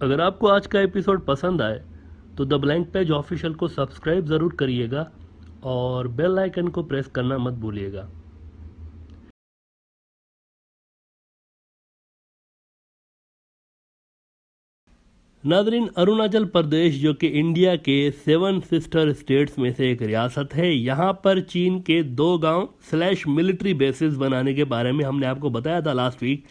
अगर आपको आज का एपिसोड पसंद आए तो द ब्लैंक पेज ऑफिशियल को सब्सक्राइब ज़रूर करिएगा और बेल आइकन को प्रेस करना मत भूलिएगा। नादरीन, अरुणाचल प्रदेश जो कि इंडिया के 7 सिस्टर स्टेट्स में से एक रियासत है, यहाँ पर चीन के 2 गांव स्लैश मिलिट्री बेसिस बनाने के बारे में हमने आपको बताया था लास्ट वीक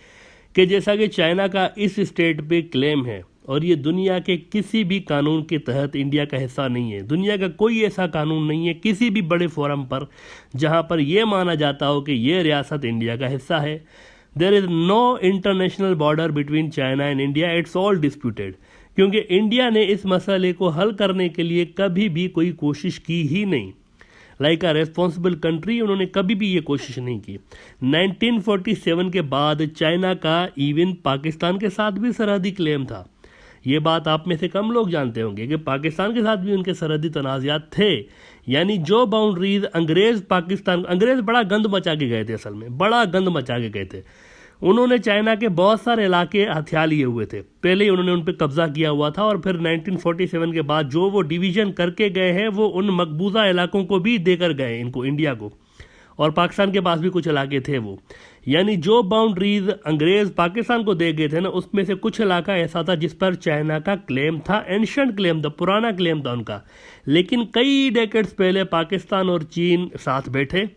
कि जैसा कि चाइना का इस स्टेट पे क्लेम है और ये दुनिया के किसी भी कानून के तहत इंडिया का हिस्सा नहीं है। दुनिया का कोई ऐसा कानून नहीं है किसी भी बड़े फोरम पर जहाँ पर यह माना जाता हो कि ये रियासत इंडिया का हिस्सा है। There is no international border between China and India, it's all disputed, क्योंकि इंडिया ने इस मसले को हल करने के लिए कभी भी कोई कोशिश की ही नहीं। लाइक अ रेस्पॉन्सिबल कंट्री उन्होंने कभी भी ये कोशिश नहीं की। 1947 के बाद चाइना का इवन पाकिस्तान के साथ भी सरहदी क्लेम था। ये बात आप में से कम लोग जानते होंगे कि पाकिस्तान के साथ भी उनके सरहदी तनाज़ात थे। यानी जो बाउंड्रीज अंग्रेज़ बड़ा गंद मचा के गए थे, असल में बड़ा गंद मचा के गए थे। उन्होंने चाइना के बहुत सारे इलाके हथिया लिए हुए थे, पहले ही उन्होंने उन पर कब्जा किया हुआ था और फिर 1947 के बाद जो वो डिवीज़न करके गए हैं वो उन मकबूजा इलाकों को भी देकर गए इनको, इंडिया को, और पाकिस्तान के पास भी कुछ इलाके थे वो। यानी जो बाउंड्रीज अंग्रेज पाकिस्तान को दे गए थे ना, उसमें से कुछ इलाका ऐसा था जिस पर चाइना का क्लेम था, एंशिएंट क्लेम था, पुराना क्लेम था उनका। लेकिन कई डेकेड्स पहले पाकिस्तान और चीन साथ बैठे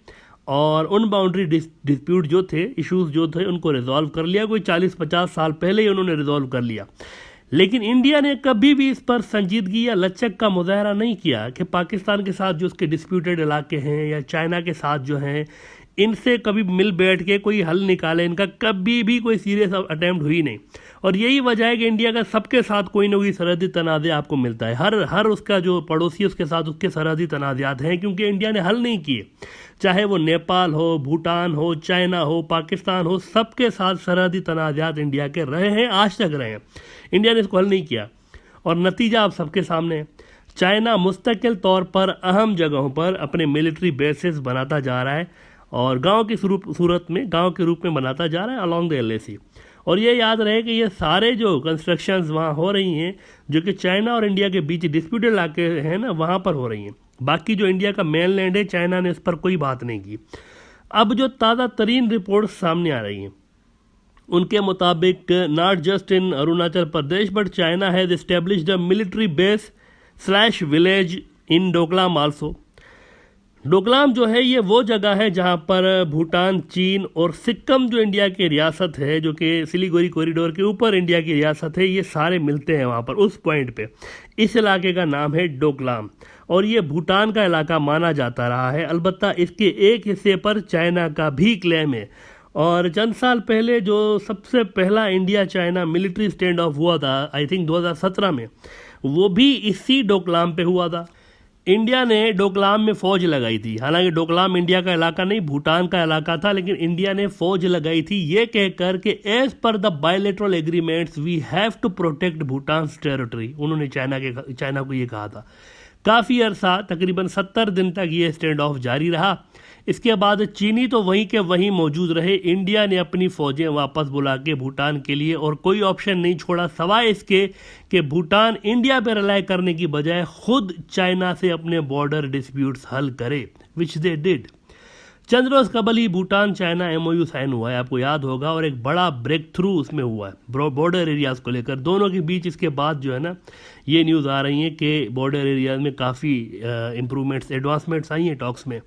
और उन बाउंड्री डिस्प्यूट जो थे, इश्यूज जो थे, उनको रिजॉल्व कर लिया। कोई 40-50 साल पहले ही उन्होंने रिजॉल्व कर लिया। लेकिन इंडिया ने कभी भी इस पर संजीदगी या लचक का मुजाहरा नहीं किया कि पाकिस्तान के साथ जो उसके डिस्प्यूटेड इलाके हैं या चाइना के साथ जो हैं, इनसे कभी मिल बैठ के कोई हल निकाले। इनका कभी भी कोई सीरियस अटैम्प्ट हुई नहीं। और यही वजह है कि इंडिया का सबके साथ कोई ना कोई सरहदी तनाज़े आपको मिलता है। हर उसका जो पड़ोसी उसके साथ उसके सरहदी तनाज़ात हैं, क्योंकि इंडिया ने हल नहीं किए। चाहे वो नेपाल हो, भूटान हो, चाइना हो, पाकिस्तान हो, सबके साथ सरहदी तनाज़ात इंडिया के रहे हैं, आज तक रहे हैं। इंडिया ने इसको हल नहीं किया और नतीजा आप सबके सामने है। चाइना मुस्तकिल तौर पर अहम जगहों पर अपने मिलिट्री बेसिस बनाता जा रहा है और गांव की सूरत में, गांव के रूप में बनाता जा रहा है अलॉन्ग द एलएसी। और ये याद रहे कि ये सारे जो कंस्ट्रक्शंस वहाँ हो रही हैं जो कि चाइना और इंडिया के बीच डिस्प्यूटेड इलाके हैं ना, वहाँ पर हो रही हैं। बाकी जो इंडिया का मेन लैंड है, चाइना ने इस पर कोई बात नहीं की। अब जो ताज़ा तरीन रिपोर्ट सामने आ रही हैं उनके मुताबिक not just in Arunachal Pradesh but China has established a military base slash village in Doklam also. Doklam जो है ये वो जगह है जहाँ पर भूटान, चीन और सिक्किम जो इंडिया की रियासत है, जो कि सिलीगुड़ी कॉरिडोर के ऊपर इंडिया की रियासत है, ये सारे मिलते हैं वहाँ पर उस पॉइंट पे। इस इलाके का नाम है डोकलाम और ये भूटान का इलाका माना जाता रहा है। अलबत्ता इसके एक हिस्से पर चाइना का भी क्लेम है। और चंद साल पहले जो सबसे पहला India China military stand of हुआ था, आई थिंक 2017 में, वो भी इसी डोकलाम पे हुआ था। इंडिया ने डोकलाम में फ़ौज लगाई थी। हालांकि डोकलाम इंडिया का इलाका नहीं, भूटान का इलाका था, लेकिन इंडिया ने फ़ौज लगाई थी ये कहकर कि as per the bilateral agreements we have to protect Bhutan territory. उन्होंने चाइना को ये कहा था। काफ़ी अरसा, तकरीबन 70 दिन तक ये स्टैंड ऑफ जारी रहा। इसके बाद चीनी तो वहीं के वहीं मौजूद रहे। इंडिया ने अपनी फ़ौजें वापस बुला के भूटान के लिए और कोई ऑप्शन नहीं छोड़ा सिवाय इसके कि भूटान इंडिया पर रिलाई करने की बजाय खुद चाइना से अपने बॉर्डर डिस्प्यूट्स हल करे, विच दे डिड। चंद रोज़ कबल ही भूटान चाइना एमओयू साइन हुआ है, आपको याद होगा, और एक बड़ा ब्रेक थ्रू उसमें हुआ है बॉर्डर एरियाज़ को लेकर दोनों के बीच। इसके बाद जो है ना, ये न्यूज़ आ रही है कि बॉर्डर एरियाज़ में काफ़ी इम्प्रूवमेंट्स, एडवांसमेंट्स आई हैं टॉक्स में।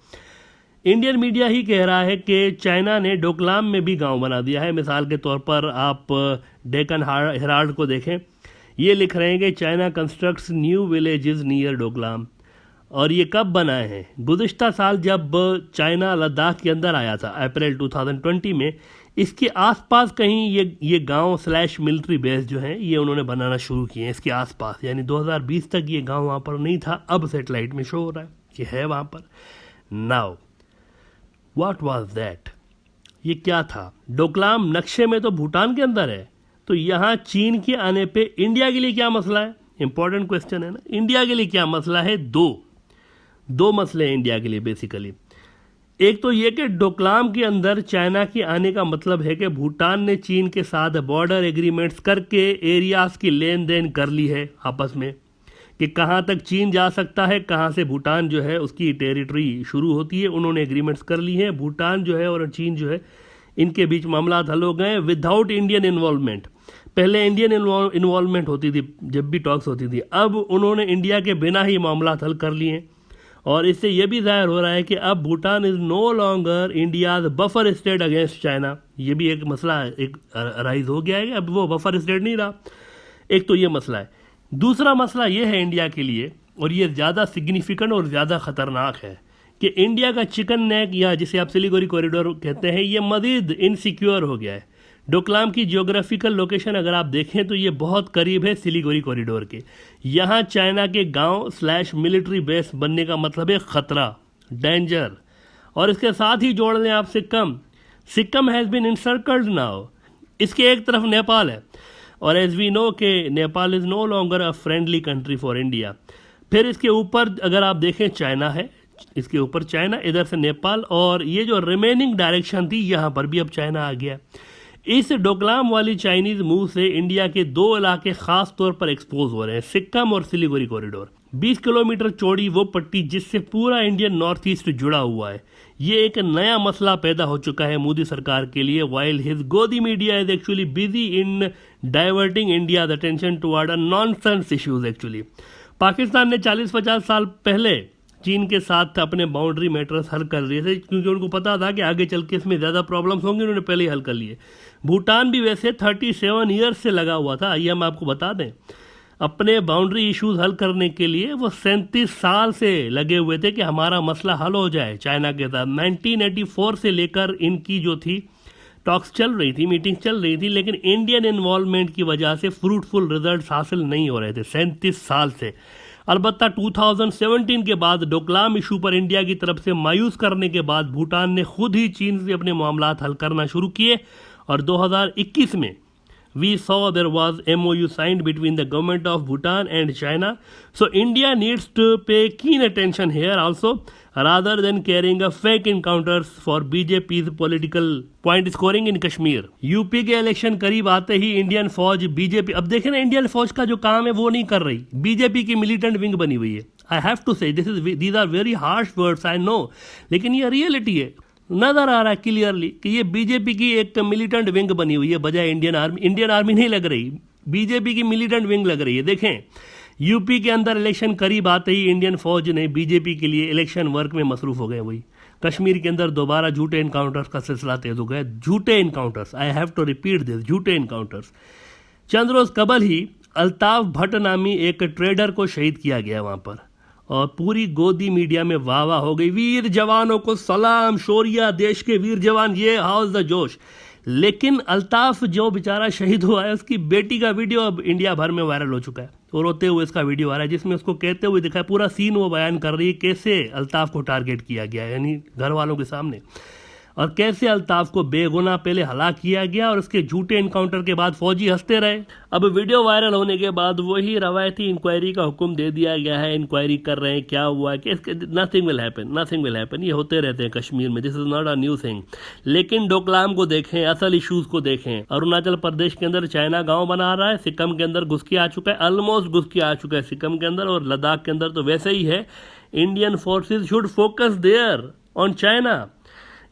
इंडियन मीडिया ही कह रहा है कि चाइना ने डोकलाम में भी गांव बना दिया है। मिसाल के तौर पर आप डेक्कन हेराल्ड को देखें, ये लिख रहे हैं कि China constructs new villages near Doklam. और ये कब बनाए हैं? गुज़िश्ता साल जब चाइना लद्दाख के अंदर आया था, अप्रैल 2020 में, इसके आसपास कहीं ये गांव स्लैश मिलिट्री बेस जो हैं ये उन्होंने बनाना शुरू किए हैं इसके आसपास। यानी 2020 तक ये गांव वहाँ पर नहीं था, अब सेटेलाइट में शो हो रहा है कि है वहाँ पर। Now what was that? ये क्या था? डोकलाम नक्शे में तो भूटान के अंदर है, तो यहाँ चीन के आने पे इंडिया के लिए क्या मसला है? इंपॉर्टेंट क्वेश्चन है ना। इंडिया के लिए क्या मसला है? दो मसले हैं इंडिया के लिए बेसिकली। एक तो ये कि डोकलाम के अंदर चाइना के आने का मतलब है कि भूटान ने चीन के साथ बॉर्डर एग्रीमेंट्स करके एरियाज की लेन देन कर ली है आपस में, कि कहाँ तक चीन जा सकता है, कहाँ से भूटान जो है उसकी टेरिटरी शुरू होती है। उन्होंने एग्रीमेंट्स कर ली हैं। भूटान जो है और चीन जो है इनके बीच मामला हल हो गए विदाउट इंडियन इन्वॉल्वमेंट। पहले इंडियन इन्वॉल्वमेंट होती थी जब भी टॉक्स होती थी, अब उन्होंने इंडिया के बिना ही मामला हल कर लिए। और इससे यह भी जाहिर हो रहा है कि अब Bhutan is no longer India's buffer state against China. ये भी एक मसला एक राइज हो गया है कि अब वो बफर स्टेट नहीं रहा। एक तो ये मसला है। दूसरा मसला ये है इंडिया के लिए, और ये ज़्यादा सिग्निफिकेंट और ज़्यादा ख़तरनाक है, कि इंडिया का चिकन नेक या जिसे आप सिलीगुड़ी कॉरिडोर कहते हैं, ये मज़ीद इनसिक्योर हो गया है। डोकलाम की जियोग्राफिकल लोकेशन अगर आप देखें तो ये बहुत करीब है सिलीगुड़ी कॉरिडोर के। यहाँ चाइना के गांव / मिलिट्री बेस बनने का मतलब है ख़तरा, डेंजर। और इसके साथ ही जोड़ लें आप Sikkim has been encircled now. इसके एक तरफ नेपाल है, और एज वी नो के Nepal is no longer a friendly country for India. फिर इसके ऊपर अगर आप देखें चाइना है, इसके ऊपर चाइना, इधर से नेपाल, और ये जो रिमेनिंग डायरेक्शन थी यहाँ पर भी अब चाइना आ गया। इस डोकलाम वाली चाइनीज मूव से इंडिया के 2 इलाके खास तौर पर एक्सपोज हो रहे हैं, सिक्किम और सिलीगुड़ी कॉरिडोर। 20 किलोमीटर चौड़ी वो पट्टी जिससे पूरा इंडियन नॉर्थ ईस्ट जुड़ा हुआ है। ये एक नया मसला पैदा हो चुका है मोदी सरकार के लिए, वाइल हिज गोदी media is actually busy in diverting India attention toward a nonsense issues. Actually Pakistan ने 40-50 साल पहले चीन के साथ अपने बाउंड्री मैटर्स हल कर लिए थे, क्योंकि उनको पता था कि आगे चल के इसमें ज़्यादा प्रॉब्लम्स होंगी, उन्होंने पहले ही हल कर लिए। भूटान भी वैसे 37 ईयर्स से लगा हुआ था। आइए हम आपको बता दें, अपने बाउंड्री इश्यूज हल करने के लिए वो 37 साल से लगे हुए थे कि हमारा मसला हल हो जाए चाइना के साथ। 1984 से लेकर इनकी जो थी टॉक्स चल रही थी, मीटिंग चल रही थी, लेकिन इंडियन इन्वॉल्वमेंट की वजह से फ्रूटफुल रिजल्ट हासिल नहीं हो रहे थे 37 साल से। अलबत्ता 2017 के बाद डोकलाम इशू पर इंडिया की तरफ से मायूस करने के बाद भूटान ने खुद ही चीन से अपने मामला हल करना शुरू किए, और 2021 में we saw there was MOU signed between the government of Bhutan and China. So India needs to pay keen attention here also, rather than carrying a fake encounters for BJP's political point scoring in Kashmir. UP के election करीब आते ही Indian फौज BJP, अब देखें ना, Indian फौज का जो काम है वो नहीं कर रही, बीजेपी की मिलिटेंट विंग बनी हुई है। I have to say these are very harsh words, I know, लेकिन ये रियलिटी है। नजर आ रहा है क्लियरली कि ये बीजेपी की एक मिलिटेंट विंग बनी हुई है, बजाय इंडियन आर्मी। इंडियन आर्मी नहीं लग रही, बीजेपी की मिलिटेंट विंग लग रही है। देखें, यूपी के अंदर इलेक्शन करीब आते ही इंडियन फौज ने बीजेपी के लिए इलेक्शन वर्क में मसरूफ हो गए। वही कश्मीर के अंदर दोबारा झूठे इनकाउंटर्स का सिलसिला तेज हो गया। झूठे encounters, I have to repeat this, झूठे इनकाउंटर्स। चंद रोज कबल ही अल्ताफ भट्ट नामी एक ट्रेडर को शहीद किया गया वहां पर, और पूरी गोदी मीडिया में वाह वाह हो गई, वीर जवानों को सलाम, शौर्या, देश के वीर जवान, ये हाउस द जोश। लेकिन अल्ताफ जो बेचारा शहीद हुआ है, उसकी बेटी का वीडियो अब इंडिया भर में वायरल हो चुका है, और रोते हुए इसका वीडियो आ रहा है, जिसमें उसको कहते हुए दिखा है, पूरा सीन वो बयान कर रही है कैसे अल्ताफ को टारगेट किया गया, यानी घर वालों के सामने, और कैसे अल्ताफ को बेगुनाह पहले हलाक किया गया, और उसके झूठे इनकाउंटर के बाद फौजी हंसते रहे। अब वीडियो वायरल होने के बाद वही रवायती इंक्वायरी का हुक्म दे दिया गया है, इंक्वायरी कर रहे हैं क्या हुआ, कि nothing will happen, nothing will happen. ये होते रहते हैं कश्मीर में, this is not a new thing. लेकिन डोकलाम को देखें, असल इशूज को देखें। अरुणाचल प्रदेश के अंदर चाइना गाँव बना रहा है, सिक्किम के अंदर घुस के आ चुका है, ऑलमोस्ट घुस के आ चुका है सिक्किम के अंदर, और लद्दाख के अंदर तो वैसे ही है। Indian forces should focus there on China,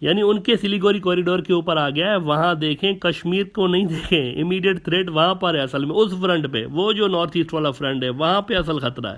यानी उनके सिलीगुड़ी कॉरिडोर के ऊपर आ गया है। वहाँ देखें, कश्मीर को नहीं देखें। इमीडिएट थ्रेट वहाँ पर है असल में, उस फ्रंट पे, वो जो नॉर्थ ईस्ट वाला फ्रंट है, वहाँ पे असल खतरा है।